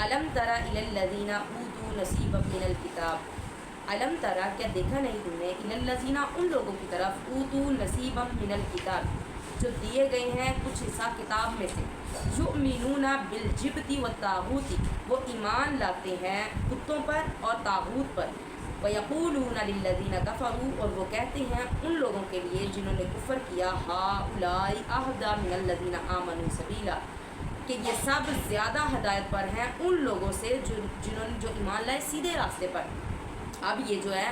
علم تری الی الذین اوتوا نصیبا من الکتاب، علم تری کیا دیکھا نہیں تم نے، الی الذین ان لوگوں کی طرف، اوتوا نصیبا من الکتاب جو دیے گئے ہیں کچھ حصہ کتاب میں سے، یؤمنون بالجبت والطاغوت وہ ایمان لاتے ہیں کتوں پر اور طاغوت پر، وَيَقُولُونَ لِلَّذِينَ كَفَرُوا اور وہ کہتے ہیں ان لوگوں کے لیے جنہوں نے کفر کیا، هَؤُلَاءِ أَهْدَىٰ مِنَ الَّذِينَ آمَنُوا سَبِيلًا کہ یہ سب زیادہ ہدایت پر ہیں ان لوگوں سے جنہوں نے جو ایمان لائے سیدھے راستے پر۔ اب یہ جو ہے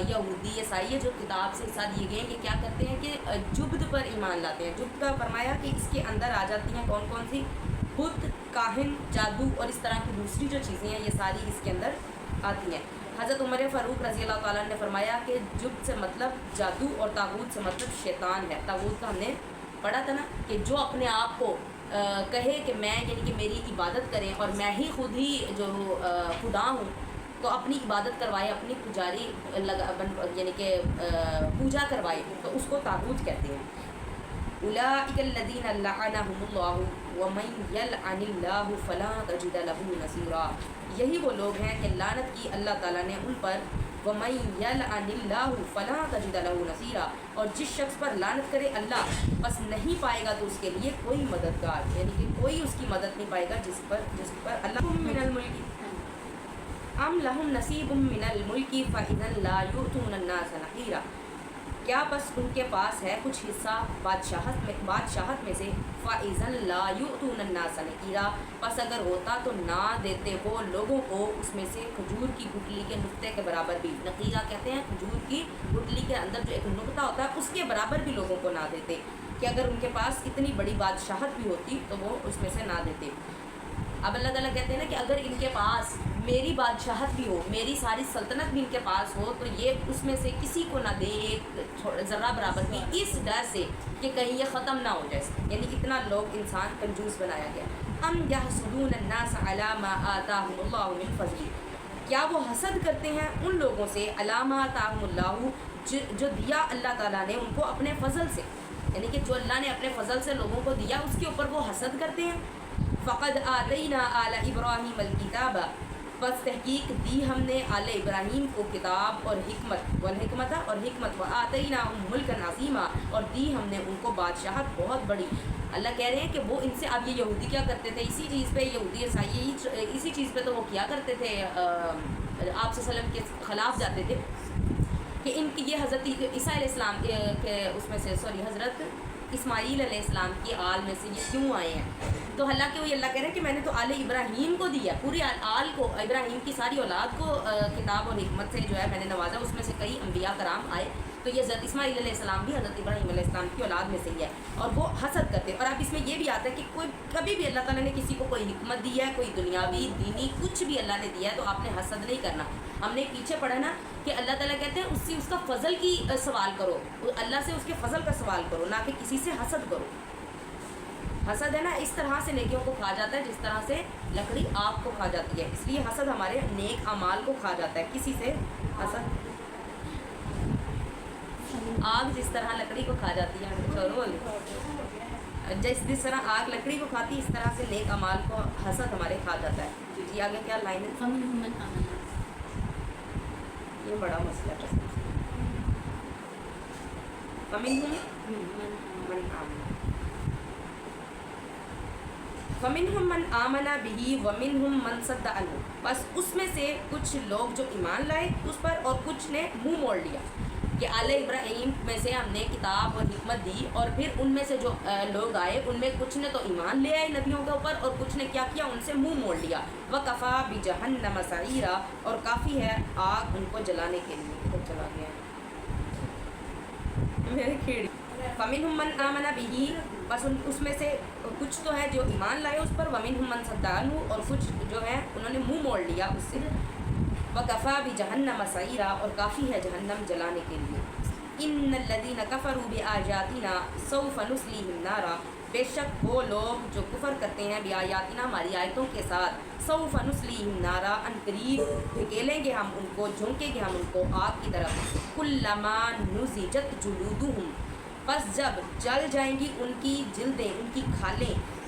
یہودی عیسائی جو کتاب سے حصہ دیے گئے ہیں، یہ کیا کرتے ہیں کہ جبت پر ایمان لاتے ہیں۔ جبت کا فرمایا کہ اس کے اندر آ جاتی ہیں کون کون سی، بت، کاہن، جادو اور اس طرح کی دوسری جو چیزیں ہیں یہ ساری اس کے اندر آتی ہیں۔ حضرت عمر فاروق رضی اللہ تعالیٰ نے فرمایا کہ جبت سے مطلب جادو اور طاغوت سے مطلب شیطان ہے۔ طاغوت کا ہم نے پڑھا تھا نا کہ جو اپنے آپ کو کہے کہ میں یعنی کہ میری عبادت کریں اور میں ہی خود ہی جو خدا ہوں، تو اپنی عبادت کروائے، اپنی پجاری یعنی کہ پوجا کروائے، تو اس کو طاغوت کہتے ہیں۔ اولئک الذین لعنہم اللہ ومن یلعن اللہ فلا تجد له نصیرا یہی وہ لوگ ہیں کہ لعنت کی اللہ تعالیٰ نے ان پر، ومن یلعن اللہ فلا تجد له نصیرا اور جس شخص پر لعنت کرے اللہ بس نہیں پائے گا تو اس کے لیے کوئی مددگار، یعنی کہ کوئی اس کی مدد نہیں پائے گا جس پر اللہ من الملک ام لہم نصیب من الملک فاذا لا یؤتون الناس نقیرا کیا بس ان کے پاس ہے کچھ حصہ بادشاہت میں سے، فاذا لا یؤتون الناس نقیرا پس اگر ہوتا تو نہ دیتے وہ لوگوں کو اس میں سے کھجور کی گٹلی کے نقطے کے برابر بھی، نقیرا کہتے ہیں کھجور کی گٹلی کے اندر جو ایک نقطہ ہوتا ہے اس کے برابر بھی لوگوں کو نہ دیتے، کہ اگر ان کے پاس اتنی بڑی بادشاہت بھی ہوتی تو وہ اس میں سے نہ دیتے۔ اب اللہ تعالیٰ کہتے ہیں نا کہ اگر ان کے پاس میری بادشاہت بھی ہو، میری ساری سلطنت بھی ان کے پاس ہو، تو یہ اس میں سے کسی کو نہ دے ایک ذرہ برابر بھی، اس ڈر سے کہ کہیں یہ ختم نہ ہو جائے، یعنی اتنا لوگ انسان کنجوس بنایا گیا۔ ام یحسدون الناس علی ما آتاہم اللہ من فضلہ کیا وہ حسد کرتے ہیں ان لوگوں سے، علی ما آتاہم اللہ جو دیا اللہ تعالیٰ نے ان کو اپنے فضل سے، یعنی کہ جو اللہ نے اپنے فضل سے لوگوں کو دیا اس کے اوپر وہ حسد کرتے ہیں۔ فقد آتینا آل ابراہیم الکتاب بس تحقیق دی ہم نے آل ابراہیم کو کتاب اور حکمت اور حکمت، و آتیناہم ملکا عظیما اور دی ہم نے ان کو بادشاہت بہت بڑی۔ اللہ کہہ رہے ہیں کہ وہ ان سے، اب یہ یہودی کیا کرتے تھے اسی چیز پہ، یہودی عیسائی اسی چیز پہ تو وہ کیا کرتے تھے، آپ صلی اللہ علیہ وسلم کے خلاف جاتے تھے کہ ان کی یہ حضرت عیسیٰ علیہ السلام کے اس میں سے حضرت اسماعیل علیہ السلام کی آل میں سے یہ کیوں آئے ہیں، تو حالانکہ وہی اللہ کہہ رہے ہیں کہ میں نے تو آل ابراہیم کو دیا، پوری آل کو، ابراہیم کی ساری اولاد کو کتاب اور حکمت سے جو ہے میں نے نوازا، اس میں سے کئی انبیاء کرام آئے، تو یہ حضرت اسماعیل علیہ السلام بھی حضرت ابراہیم علیہ السلام کی اولاد میں سے ہی ہے، اور وہ حسد کرتے ہیں۔ اور اب اس میں یہ بھی آتا ہے کہ کوئی کبھی بھی اللہ تعالیٰ نے کسی کو کوئی حکمت دی ہے، کوئی دنیاوی دینی کچھ بھی اللہ نے دیا ہے تو آپ نے حسد نہیں کرنا۔ ہم نے پیچھے پڑھا نا کہ اللہ تعالیٰ کہتے ہیں اس کا فضل کی سوال کرو، اللہ سے اس کے فضل کا سوال کرو، نہ کہ کسی سے حسد کرو۔ حسد ہے نا اس طرح سے نیکیوں کو کھا جاتا ہے جس طرح سے لکڑی آگ کو کھا جاتی ہے، اس لیے حسد ہمارے نیک اعمال کو کھا جاتا ہے، کسی سے حسد، آگ جس طرح لکڑی کو کھا جاتی ہے، جس طرح آگ لکڑی کو کھاتی ہے اس طرح سے نیک اعمال کو حسد ہمارے کھا جاتا ہے۔ جی آگے کیا لائن ہے، یہ بڑا مسئلہ ہے، فَمِنْهُمْ مَنْ آمَنَ بِهِ وَمِنْهُمْ مَنْ صَدَّ عَنْهُ بس اس میں سے کچھ لوگ جو ایمان لائے اس پر اور کچھ نے منہ موڑ لیا، کہ آل ابراہیم میں سے ہم نے کتاب اور حکمت دی، اور پھر ان میں سے جو لوگ آئے ان میں کچھ نے تو ایمان لے آئے نبیوں کے اوپر اور کچھ نے کیا کیا، ان سے منہ موڑ لیا۔ وَكَفَى بِجَهَنَّمَ سَعِيرًا اور کافی ہے آگ ان کو جلانے کے لیے۔ ادھر چلا گیا میرے کھیڑی۔ فَمِنْهُمْ مَنْ آمَنَ بِهِ بس اس میں سے کچھ تو ہے جو ایمان لائے اس پر، وَمِنْهُمْ مَنْ صَدَّ عَنْهُ اور کچھ جو ہے انہوں نے منہ موڑ لیا اس سے۔ وَكَفَى بِجَهَنَّمَ سَعِيرًا اور کافی ہے جہنم جلانے کے لیے۔ إِنَّ الَّذِينَ كَفَرُوا بِآيَاتِنَا سَوْفَ نُصْلِيهِمْ نَارًا بے شک وہ لوگ جو کفر کرتے ہیں بِآيَاتِنَا ہماری آیتوں کے ساتھ، سَوْفَ نُصْلِيهِمْ نَارًا ان قریب دھکیلیں گے ہم ان کو، جھونکیں گے ہم ان کو آگ کی طرف۔ كُلَّمَا نُضِجَتْ جُلُودُهُمْ بس جب جل جائیں گی ان کی جلدیں، ان کی کھالیں،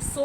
100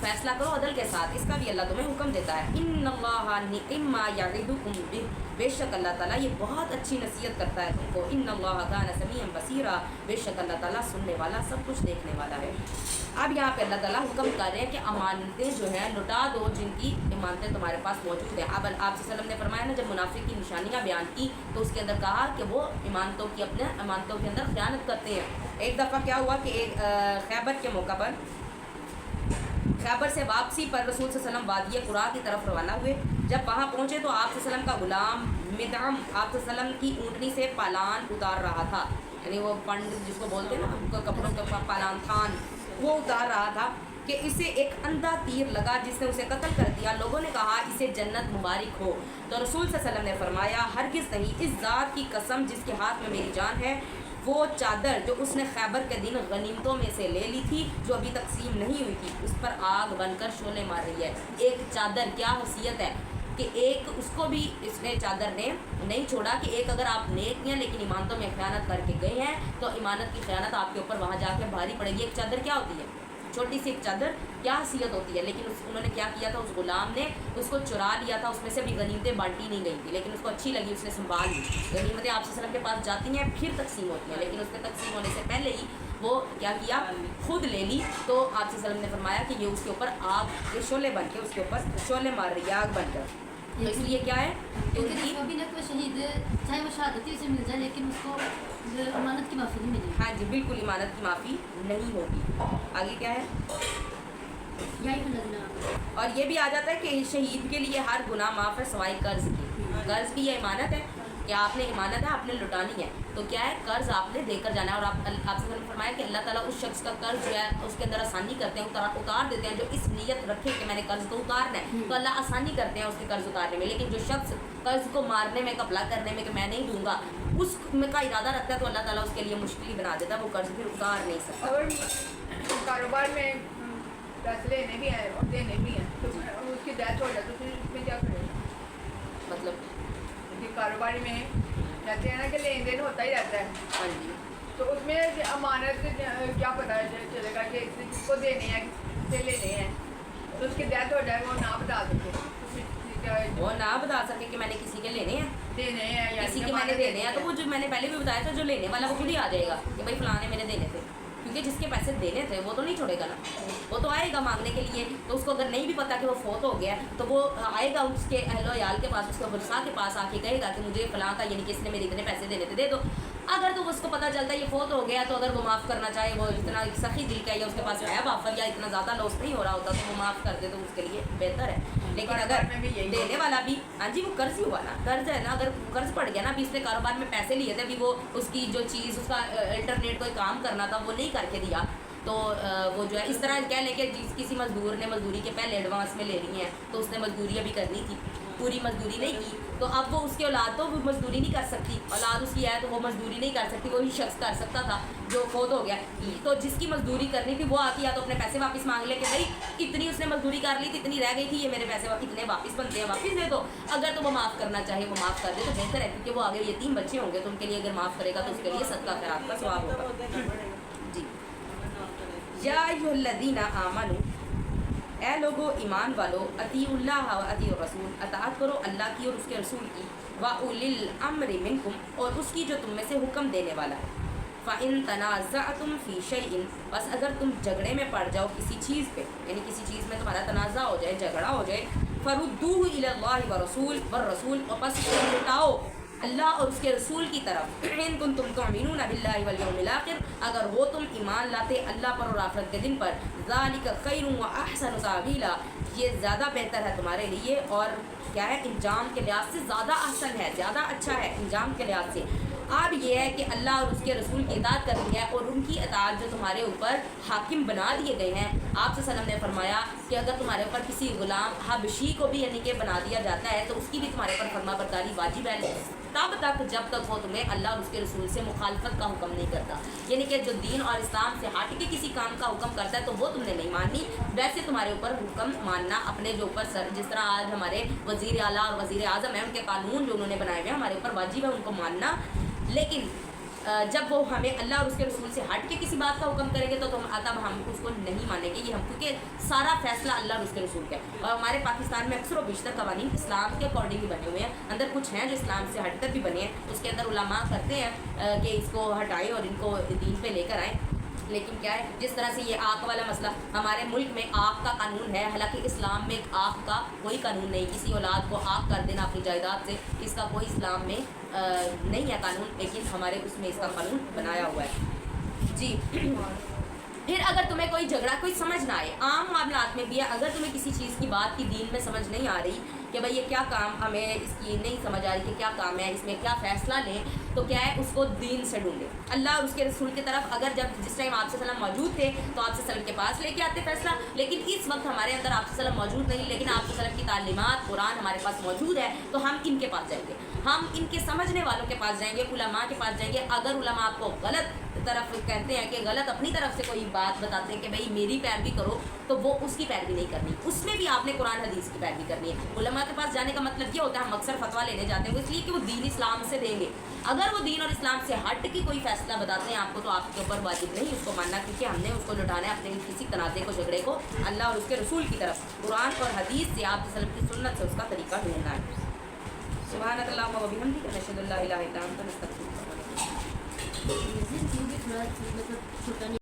فیصلہ کرو عدل کے ساتھ، اس کا بھی اللہ تمہیں حکم دیتا ہے۔ ان اللہ نعم ما یعظکم بہ، بے شک اللہ تعالیٰ یہ بہت اچھی نصیحت کرتا ہے تم کو۔ ان اللہ کان سمیعا بصیرا، بے شک اللہ تعالیٰ سننے والا سب کچھ دیکھنے والا ہے۔ اب یہاں پہ اللہ تعالیٰ حکم کر رہے ہیں کہ امانتیں جو ہیں لٹا دو جن کی امانتیں تمہارے پاس موجود ہیں۔ اب آپ صلی اللہ علیہ وسلم نے فرمایا نا، جب منافق کی نشانیاں بیان کی تو اس کے اندر کہا کہ وہ امانتوں کے اندر خیانت کرتے ہیں۔ ایک دفعہ کیا ہوا کہ ایک خیبر کے موقع پر، خیبر سے واپسی پر رسول صلی اللہ علیہ وسلم وادی قرا کی طرف روانہ ہوئے۔ جب وہاں پہنچے تو آپ صلی اللہ علیہ وسلم کا غلام مدعم آپ صلی اللہ علیہ وسلم کی اونٹنی سے پالان اتار رہا تھا، یعنی وہ پنڈ جس کو بولتے ہیں نا کپڑوں کے پالان تھان، وہ اتار رہا تھا کہ اسے ایک اندھا تیر لگا جس نے اسے قتل کر دیا۔ لوگوں نے کہا اسے جنت مبارک ہو، تو رسول صلی اللہ علیہ وسلم نے فرمایا ہرگز نہیں، اس ذات کی قسم جس کے ہاتھ میں میری جان ہے، وہ چادر جو اس نے خیبر کے دن غنیمتوں میں سے لے لی تھی جو ابھی تقسیم نہیں ہوئی تھی، اس پر آگ بن کر شعلے مار رہی ہے۔ ایک چادر کیا حیثیت ہے کہ ایک اس کو بھی اس نے چادر نے نہیں چھوڑا کہ ایک اگر آپ نیک ہیں لیکن ایمانتوں میں خیانت کر کے گئے ہیں تو ایمانت کی خیانت آپ کے اوپر وہاں جا کے بھاری پڑے گی۔ ایک چادر کیا ہوتی ہے؟ چھوٹی سی ایک چادر کیا حیثیت ہوتی ہے، لیکن انہوں نے کیا کیا تھا، اس غلام نے اس کو چرا لیا تھا، اس میں سے بھی غنیمتیں بانٹی نہیں گئی تھی لیکن اس کو اچھی لگی، اس نے سنبھال لی۔ غنیمتیں آپ صلی اللہ علیہ وسلم کے پاس جاتی ہیں پھر تقسیم ہوتی ہیں، لیکن اس کے تقسیم ہونے سے پہلے ہی وہ کیا کیا، خود لے لی۔ تو آپ صلی اللہ علیہ وسلم نے فرمایا کہ یہ اس کے اوپر آگ کے شعلے بن کے اس کے اوپر شعلے مار رہی ہے آگ بن کر۔ تو اس لیے کیا ہے کہ شہید چاہے وہ شہادت اسے مل جائے لیکن اس کو امانت کی معافی نہیں ملے۔ ہاں جی بالکل، ایمانت کی معافی نہیں ہوگی۔ آگے کیا ہے، اور یہ بھی آ جاتا ہے کہ شہید کے لیے ہر گناہ معاف ہے سوائے قرض کی۔ قرض بھی یہ ایمانت ہے کہ آپ نے ایمانت ہے، آپ نے لٹانی ہے، تو کیا ہے قرض آپ نے دے کر جانا ہے۔ اور آپ سے فرمایا کہ اللہ تعالیٰ اس شخص کا قرض جو ہے اس کے اندر آسانی کرتے ہیں، اتار دیتے ہیں، جو اس نیت رکھے کہ میں نے قرض کو اتارنا ہے تو اللہ آسانی کرتے ہیں اس کے قرض اتارنے میں۔ لیکن جو شخص قرض کو مارنے میں، قبضہ کرنے میں کہ میں نہیں دوں گا، اس میں کا ارادہ رکھتا ہے تو اللہ تعالیٰ اس کے لیے مشکل ہی بنا دیتا ہے، وہ قرض پھر اتار نہیں سکتا۔ اور کاروبار میں پیسے لینے بھی ہیں اور دینے بھی ہیں، تو اس کی ڈیتھ ہو جائے تو پھر اس میں کیا کرے؟ مطلب کاروباری میں کہتے ہیں نا کہ لین دین ہوتا ہی رہتا ہے، ہاں جی، تو اس میں امانت کیا پتہ چلے گا کہ کس کو دینے ہیں کس سے لینے ہیں، تو اس کی ڈیتھ ہو جائے وہ نہ بتا سکے، وہ نہ بتا سکے کہ میں نے کسی کے لینے ہیں، دینے ہیں یا کسی کے میں نے دینے ہیں، تو وہ جو میں نے پہلے بھی بتایا تھا جو لینے والا وہ خود ہی آ جائے گا کہ بھائی فلاں نے میرے دینے تھے، کیونکہ جس کے پیسے دینے تھے وہ تو نہیں چھوڑے گا نا، وہ تو آئے گا مانگنے کے لیے۔ تو اس کو اگر نہیں بھی پتا کہ وہ فوت ہو گیا تو وہ آئے گا اس کے اہل و عیال کے پاس، اس کے ورثاء کے پاس آ کے کہے گا کہ مجھے فلاں کا یعنی کہ اس نے میرے اتنے پیسے دینے تھے دے دو۔ اگر تو اس کو پتہ چلتا ہے یہ فوت ہو گیا تو اگر وہ معاف کرنا چاہے، وہ اتنا سخی دل کا یا اس کے پاس ہے وافر یا اتنا زیادہ لاس نہیں ہو رہا ہوتا تو وہ معاف کر دے تو اس کے لیے بہتر ہے۔ لیکن اگر دینے والا بھی، ہاں جی وہ قرض ہی ہوا نا، قرض ہے نا، اگر قرض پڑ گیا نا، ابھی اس نے کاروبار میں پیسے لیے تھے، ابھی وہ اس کی جو چیز اس کا انٹرنیٹ کوئی کام کرنا تھا وہ نہیں کر کے دیا، تو وہ جو ہے اس طرح کہہ لیں کہ کسی مزدور نے مزدوری کے پہلے ایڈوانس میں لے لی ہیں تو اس نے مزدوری ابھی کرنی تھی، پوری مزدوری نہیں کی، تو اب وہ اس کی اولاد تو مزدوری نہیں کر سکتی، اولاد اس کی ہے تو وہ مزدوری نہیں کر سکتی، وہی شخص کر سکتا تھا جو فوت ہو گیا، تو جس کی مزدوری کرنی تھی وہ آ کے یا تو اپنے پیسے واپس مانگ لے کہ بھائی اتنی اس نے مزدوری کر لی تھی، اتنی رہ گئی تھی، یہ میرے پیسے اتنے واپس بنتے ہیں واپس دے دو۔ اگر تو وہ معاف کرنا چاہے وہ معاف کر دے تو بہتر ہے، کیونکہ وہ آگے یتیم بچے ہوں گے تو ان کے لیے اگر معاف کرے گا تو اس کے لیے صدقہ خیرات کا ثواب ہوگا۔ جی، یا ایھا الذین آمنوا، اے لوگو ایمان والو، اطیعوا اللہ و اطیعوا الرسول، اطاعت کرو اللہ کی اور اس کے رسول کی، وَأُولِي الْأَمْرِ مِنْکُمْ، اور اس کی جو تم میں سے حکم دینے والا ہے، فَإِن تَنَازَعْتُمْ فِي شَيْءٍ، بس اگر تم جھگڑے میں پڑ جاؤ کسی چیز پہ، یعنی کسی چیز میں تمہارا تنازع ہو جائے، جھگڑا ہو جائے، فَرُدُّوهُ إِلَى اللَّهِ وَالرَّسُولِ، اور بس اس کو لوٹاؤ اللہ اور اس کے رسول کی طرف، ان کنتم تؤمنون باللہ والیوم الآخر، اگر ہو تم ایمان لاتے اللہ پر اور آخرت کے دن پر، ذالک خیر واحسن تاویلا، یہ زیادہ بہتر ہے تمہارے لیے اور کیا ہے انجام کے لحاظ سے زیادہ احسن ہے، زیادہ اچھا ہے انجام کے لحاظ سے۔ اب یہ ہے کہ اللہ اور اس کے رسول کی اطاعت کرنی ہے، اور ان کی اطاعت جو تمہارے اوپر حاکم بنا دیے گئے ہیں۔ آپ صلی اللہ علیہ وسلم نے فرمایا کہ اگر تمہارے اوپر کسی غلام حبشی کو بھی یعنی کہ بنا دیا جاتا ہے تو اس کی بھی تمہارے اوپر فرما برداری واجب ہے، تب تک جب تک وہ تمہیں اللہ اور اس کے رسول سے مخالفت کا حکم نہیں کرتا، یعنی کہ جو دین اور اسلام سے ہٹ کے کسی کام کا حکم کرتا ہے تو وہ تم نے نہیں ماننی، ویسے تمہارے اوپر حکم ماننا اپنے جو اوپر سر، جس طرح آج ہمارے وزیر اعلیٰ اور وزیر اعظم ہیں ان کے قانون جو انہوں نے بنائے ہوئے ہیں ہمارے اوپر واجب ہے ان کو ماننا، لیکن جب وہ ہمیں اللہ اور اس کے رسول سے ہٹ کے کسی بات کا حکم کریں گے تو تب ہم اس کو نہیں مانیں گے. یہ ہم کیونکہ سارا فیصلہ اللہ اور اس کے رسول کا ہے. اور ہمارے پاکستان میں اکثر و بیشتر قوانین اسلام کے اکارڈنگ ہی بنے ہوئے ہیں. اندر کچھ ہیں جو اسلام سے ہٹ کر بھی بنے ہیں, اس کے اندر علماء کرتے ہیں کہ اس کو ہٹائیں اور ان کو دین پہ لے کر آئیں. لیکن کیا ہے, جس طرح سے یہ آگ والا مسئلہ ہمارے ملک میں آگ کا قانون ہے, حالانکہ اسلام میں آگ کا کوئی قانون نہیں. کسی اولاد کو آگ کر دینا اپنی جائیداد سے, اس کا کوئی اسلام میں نہیں ہے قانون, لیکن ہمارے اس میں اس کا قانون بنایا ہوا ہے. جی پھر اگر تمہیں کوئی جھگڑا کوئی سمجھ نہ آئے, عام معاملات میں بھی ہے, اگر تمہیں کسی چیز کی بات کی دین میں سمجھ نہیں آ رہی کہ بھائی یہ کیا کام, ہمیں اس کی نہیں سمجھ آ رہی کہ کیا کام ہے, اس میں کیا فیصلہ لیں, تو کیا ہے اس کو دین سے ڈھونڈیں. اللہ اور اس کے رسول کی طرف اگر جس ٹائم آپ سے وسلم موجود تھے تو آپ سے وسلم کے پاس لے کے آتے فیصلہ, لیکن اس وقت ہمارے اندر آپ سے وسلم موجود نہیں, لیکن آپ سے وسلم کی تعلیمات قرآن ہمارے پاس موجود ہے, تو ہم ان کے پاس جائیں گے, ہم ان کے سمجھنے والوں کے پاس جائیں گے, علماء کے پاس جائیں گے. اگر علماء آپ کو غلط طرف کہتے ہیں کہ غلط اپنی طرف سے کوئی بات بتاتے ہیں کہ بھائی میری پیروی کرو, تو وہ اس کی پیروی نہیں کرنی, اس میں بھی آپ نے قرآن حدیث کی پیروی کرنی ہے. علماء کے پاس جانے کا مطلب یہ ہوتا ہے, ہم اکثر فتویٰ لینے جاتے ہیں اس لیے کہ وہ دین اسلام سے دیں گے. اگر وہ دین اور اسلام سے ہٹ کے کوئی فیصلہ بتاتے ہیں آپ کو, تو آپ کے اوپر واجب نہیں اس کو ماننا, کیونکہ ہم نے اس کو لٹانا ہے اپنے کسی تنازع کو, جھگڑے کو اللہ اور اس کے رسول کی طرف, قرآن اور حدیث سے, آپ وسلم کی سنت سے اس کا طریقہ ڈھونڈنا ہے. سبحانک اللہم و بحمدک, نشہد ان لا الہ الا انت, نستغفرک. تھوڑا مطلب چھوٹا نہیں